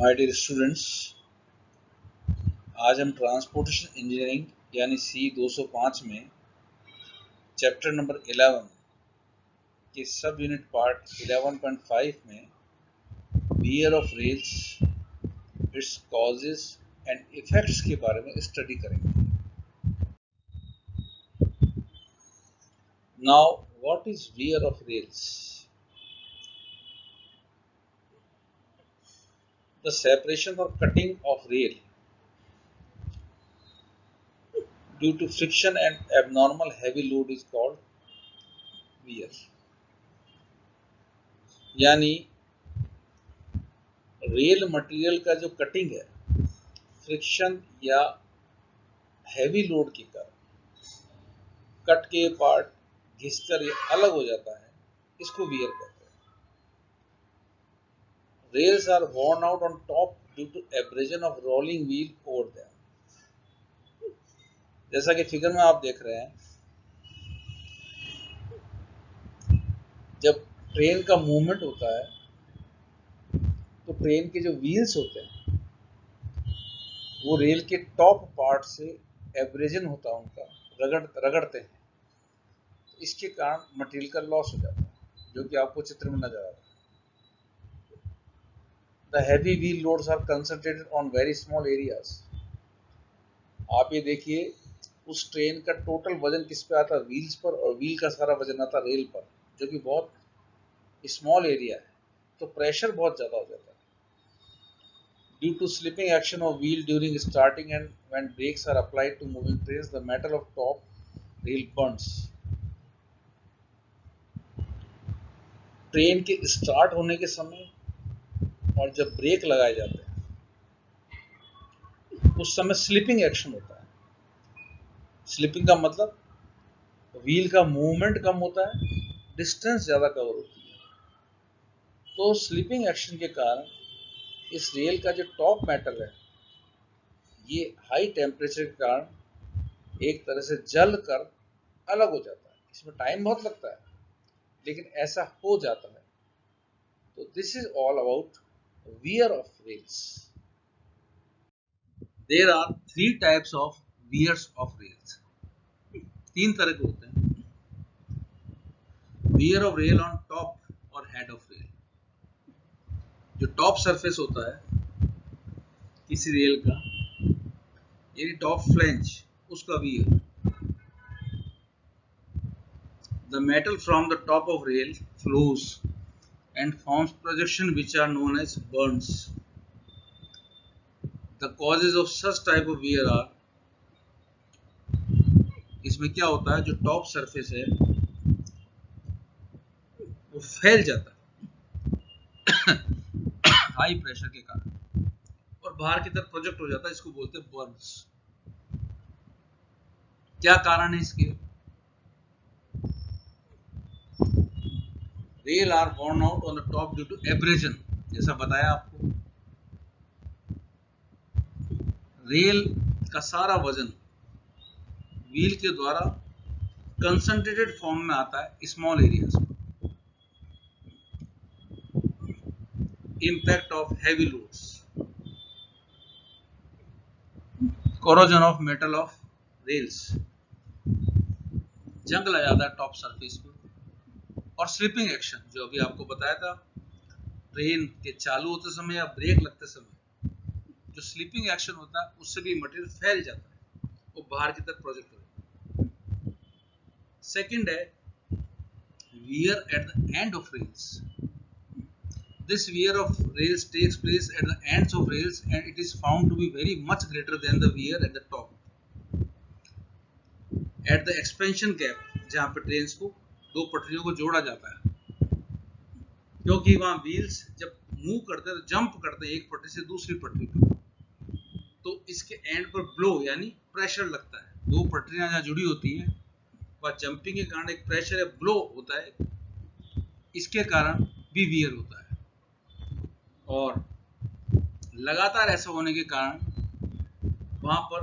My dear students, आज हम transportation engineering यानी C 205 में चैप्टर नंबर 11 के सब यूनिट पार्ट 11.5 में wear off rails, it's causes and effects के बारे में स्टडी करेंगे। Now what is wear off rails? The separation or cutting of rail due to friction and abnormal heavy load is called wear. यानी rail material का जो cutting है friction या heavy load के कारण कट के पार्ट घिसकर ये अलग हो जाता है, इसको वियर कहते हैं। Rails are worn out on top due to abrasion of rolling wheel over them. जैसा कि फिगर में आप देख रहे हैं, जब ट्रेन का मूवमेंट होता है तो ट्रेन के जो व्हील्स होते हैं वो रेल के टॉप पार्ट से एब्रेजन होता है, उनका रगड़ते हैं, इसके कारण मटेरियल का लॉस हो जाता है, जो कि आपको चित्र में नजर आ रहा है। The heavy wheel loads are concentrated on very small areas. आप ये देखिए, उस ट्रेन का टोटल वजन किस पे आता है? व्हील्स पर, और व्हील का सारा वजन आता है रेल पर, जो कि बहुत स्मॉल एरिया है, तो प्रेशर बहुत ज्यादा हो जाता है। Due to slipping action of wheel during starting and when brakes are applied to moving trains, the metal of top rail burns. Train के स्टार्ट होने के समय और जब ब्रेक लगाए जाते हैं उस समय स्लिपिंग एक्शन होता है। स्लिपिंग का मतलब व्हील का मूवमेंट कम होता है, डिस्टेंस ज्यादा कवर होती है। तो स्लिपिंग एक्शन के कारण इस रेल का जो टॉप मेटल है ये हाई टेम्परेचर के कारण एक तरह से जल कर अलग हो जाता है। इसमें टाइम बहुत लगता है, लेकिन ऐसा हो जाता है। तो this is all about wear of rails. There are three types of wears of rails. तीन तरह के होते हैं। wear of rail on top और head of rail. जो टॉप सरफेस होता है किसी रेल का, यानी टॉप फ्लैंज, उसका wear. The metal from the top of rail flows and forms projection which are known as burns. The causes of such type of wear are, इसमें क्या होता है, जो टॉप सरफेस है वो फैल जाता है हाई प्रेशर के कारण और बाहर की तरफ प्रोजेक्ट हो जाता है, इसको बोलते हैं बर्न्स। क्या कारण है इसके? Rail are worn out on the top due to abrasion, जैसा बताया आपको। रेल का सारा वजन व्हील के द्वारा कंसंट्रेटेड फॉर्म में आता है स्मॉल एरियाज में। Impact of heavy loads, corrosion of metal of rails, जंग लग जाता है टॉप सरफेस पे, और स्लिपिंग एक्शन, जो अभी आपको बताया था, ट्रेन के चालू होते समय या ब्रेक लगते समय जो स्लिपिंग एक्शन होता है उससे भी मटेरियल फैल जाता है, वो बाहर की तरफ प्रोजेक्ट हो जाता है। सेकंड है wear at the end of rails. This wear of rails takes place at the ends of rails and it is found to be very much greater than the wear at the top. At the expansion gap, जहाँ पे trains को दो पटरियों को जोड़ा जाता है, क्योंकि वहाँ व्हील्स जब मूव करते हैं तो जंप करते हैं एक पटरी से दूसरी पटरी पर, तो इसके एंड पर ब्लो यानी प्रेशर लगता है। दो पटरियां जहाँ जुड़ी होती हैं वहाँ जंपिंग के कारण एक प्रेशर या ब्लो होता है, इसके कारण भी वियर होता है। और लगातार ऐसा होने के कारण वहां पर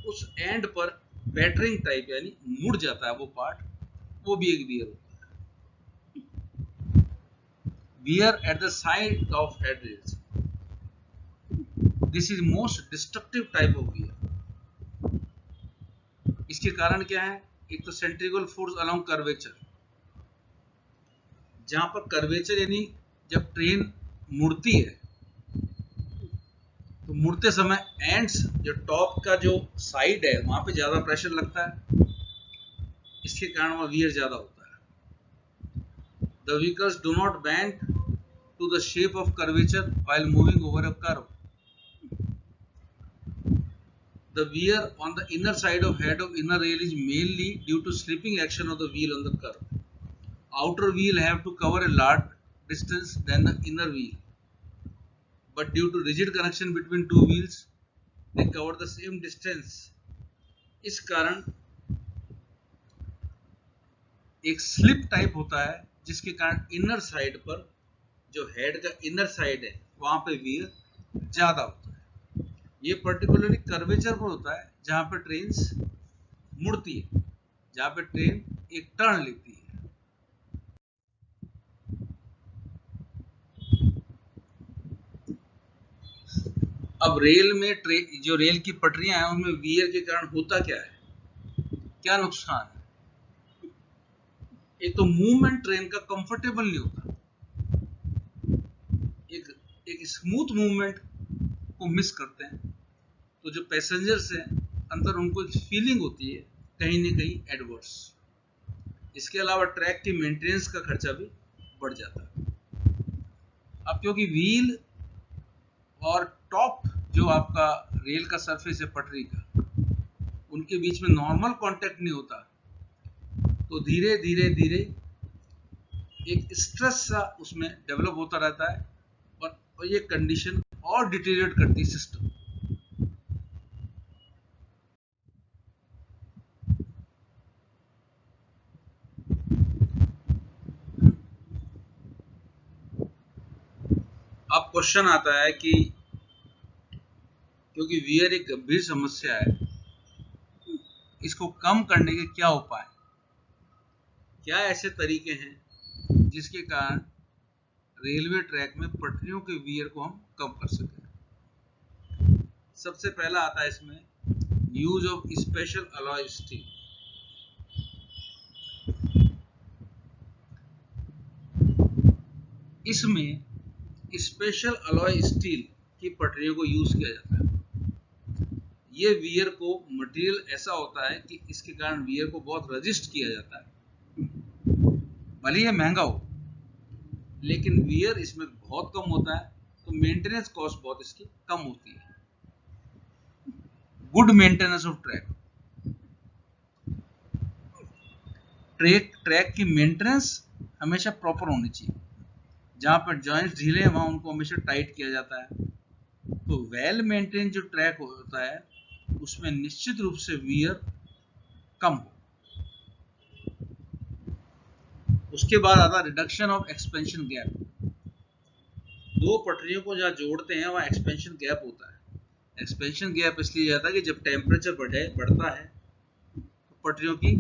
उस एंड पर बैटरिंग टाइप यानी मुड़ जाता है वो पार्ट, वो भी एक वियर होता है। Wear at the side of head rails, this is most destructive type of wear. इसके कारण क्या है? एक तो सेंट्रिफुगल फोर्स अलोंग कर्वेचर, जहां पर कर्वेचर यानी जब ट्रेन मुड़ती है तो मुड़ते समय एंड्स, जो टॉप का जो साइड है वहां पे ज्यादा प्रेशर लगता है, इसके कारण वह वियर ज्यादा होता है। The vehicles do not bend to the shape of curvature while moving over a curve. The wear on the inner side of head of inner rail is mainly due to slipping action of the wheel on the curve. Outer wheel have to cover a large distance than the inner wheel, but due to rigid connection between two wheels, they cover the same distance. इस कारण एक slip type होता है, जिसके कारण inner side पर, जो head का इनर साइड है वहां पे वियर ज्यादा होता है। ये पर्टिकुलरली कर्वेचर पर होता है, जहां पर ट्रेन मुड़ती है, जहां पे ट्रेन एक टर्न लेती है। अब रेल में जो रेल की पटरियां हैं उनमें वियर के कारण होता क्या है, क्या नुकसान है? एक तो मूवमेंट ट्रेन का कंफर्टेबल नहीं होता, एक स्मूथ मूवमेंट को मिस करते हैं, तो जो पैसेंजर्स हैं अंदर उनको एक फीलिंग होती है कहीं ना कहीं एडवर्स। इसके अलावा ट्रैक की मेंटेनेंस का खर्चा भी बढ़ जाता है। अब क्योंकि व्हील और टॉप जो आपका रेल का सरफेस है पटरी का, उनके बीच में नॉर्मल कांटेक्ट नहीं होता, तो धीरे धीरे धीरे एक स्ट्रेस सा उसमें डेवलप होता रहता है, और ये कंडीशन और डिटेरियोरेट करती है सिस्टम। अब क्वेश्चन आता है कि क्योंकि वियर एक गंभीर समस्या है, इसको कम करने के क्या उपाय, क्या ऐसे तरीके हैं जिसके कारण रेलवे ट्रैक में पटरियों के वियर को हम कम कर सकें? सबसे पहला आता है इसमें use of special alloy steel. इसमें स्पेशल अलॉय स्टील की पटरियों को यूज किया जाता है। ये वियर को मटेरियल ऐसा होता है कि इसके कारण वियर को बहुत रजिस्ट किया जाता है। भले ये महंगा हो, लेकिन वियर इसमें बहुत कम होता है, तो मेंटेनेंस कॉस्ट बहुत इसकी कम होती है। गुड मेंटेनेंस ऑफ ट्रैक की मेंटेनेंस हमेशा प्रॉपर होनी चाहिए। जहां पर जॉइंट्स ढीले हैं वहां उनको हमेशा टाइट किया जाता है। तो वेल मेंटेन जो ट्रैक होता है उसमें निश्चित रूप से वियर कम हो। उसके बाद आता है रिडक्शन ऑफ एक्सपेंशन गैप। दो पटरियों को जहां जोड़ते हैं वहां एक्सपेंशन गैप होता है। एक्सपेंशन गैप इसलिए जाता है कि जब टेम्परेचर बढ़ता है तो पटरियों की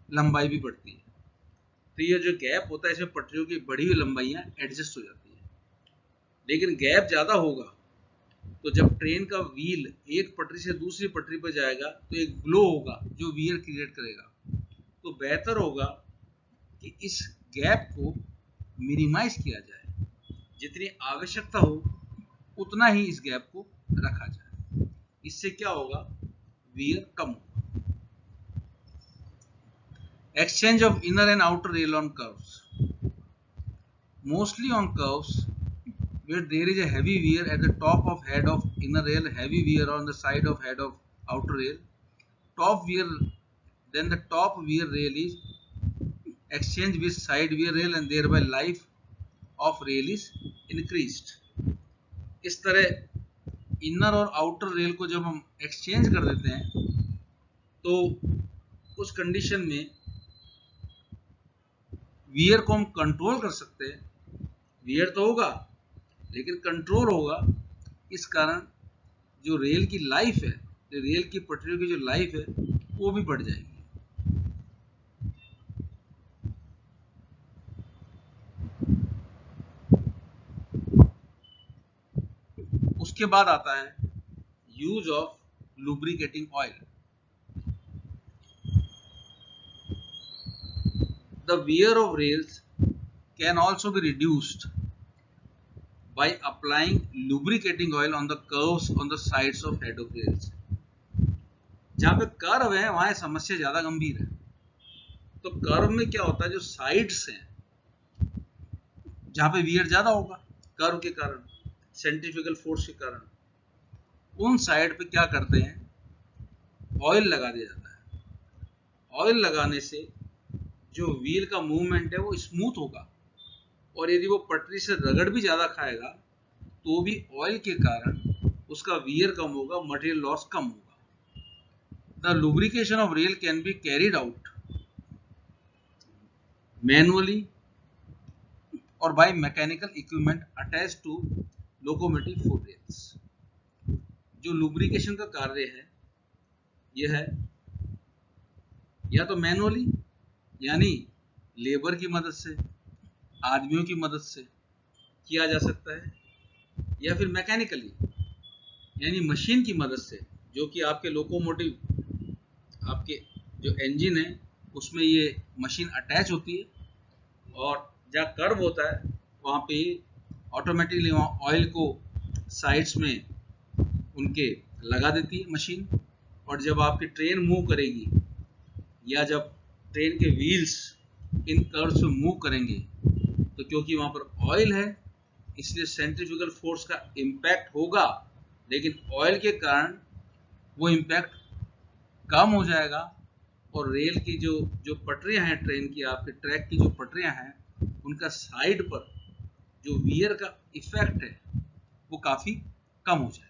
लंबाई भी बढ़ती है, तो ये जो गैप होता है इसमें पटरियों की बढ़ी हुई लंबाइयां एडजस्ट हो जाती है। लेकिन गैप ज्यादा होगा तो जब ट्रेन का व्हील एक पटरी से दूसरी पटरी पर जाएगा तो एक ब्लो होगा जो वियर क्रिएट करेगा। तो बेहतर होगा कि इस गैप को मिनिमाइज किया जाए, जितनी आवश्यकता हो उतना ही इस गैप को रखा जाए। इससे क्या होगा, वियर कम होगा। Exchange of inner and outer rail on curves. Mostly on curves where there is a heavy wear at the top of head of inner rail, heavy wear on the side of head of outer rail, top wear, then the top wear rail is exchanged with side wear rail and thereby life of rail is increased. इस तरह inner और outer rail को जब हम exchange कर देते हैं तो उस कंडीशन में वियर को हम कंट्रोल कर सकते हैं। वियर तो होगा लेकिन कंट्रोल होगा। इस कारण जो रेल की लाइफ है, जो रेल की पटरियों की जो लाइफ है वो भी बढ़ जाएगी। उसके बाद आता है use of lubricating oil. The wear of rails can also be reduced by applying lubricating oil on the curves on the sides of head of rails. जहाँ पे कर्व है वहां समस्या ज्यादा गंभीर है। तो कर्व में क्या होता है, जो साइड्स हैं जहां पे वियर ज्यादा होगा कर्व के कारण, सेंट्रीफ्यूगल फोर्स के कारण, उन साइड पे क्या करते हैं, ऑयल लगा दिया जाता है। ऑयल लगाने से जो व्हील का मूवमेंट है वो स्मूथ होगा, और यदि वो पटरी से रगड़ भी ज्यादा खाएगा तो भी ऑयल के कारण उसका वियर कम होगा, मटेरियल लॉस कम होगा। The lubrication of rail can be carried out manually or by mechanical equipment attached to locomotive foot rails. जो लुब्रिकेशन का कार्य है यह है या तो मैनुअली यानी लेबर की मदद से, आदमियों की मदद से किया जा सकता है, या फिर मैकेनिकली यानी मशीन की मदद से, जो कि आपके लोकोमोटिव, आपके जो इंजन है उसमें ये मशीन अटैच होती है, और जहाँ कर्व होता है वहाँ पे ऑटोमेटिकली वहाँ ऑयल को साइड्स में उनके लगा देती है मशीन। और जब आपकी ट्रेन मूव करेगी या जब ट्रेन के व्हील्स इन कर्व्स में मूव करेंगे तो क्योंकि वहाँ पर ऑयल है इसलिए सेंट्रीफ्यूगल फोर्स का इम्पैक्ट होगा, लेकिन ऑयल के कारण वो इम्पैक्ट कम हो जाएगा, और रेल की जो पटरियां हैं ट्रेन की, आपके ट्रैक की जो पटरियां हैं, उनका साइड पर जो वियर का इफेक्ट है वो काफी कम हो जाएगा।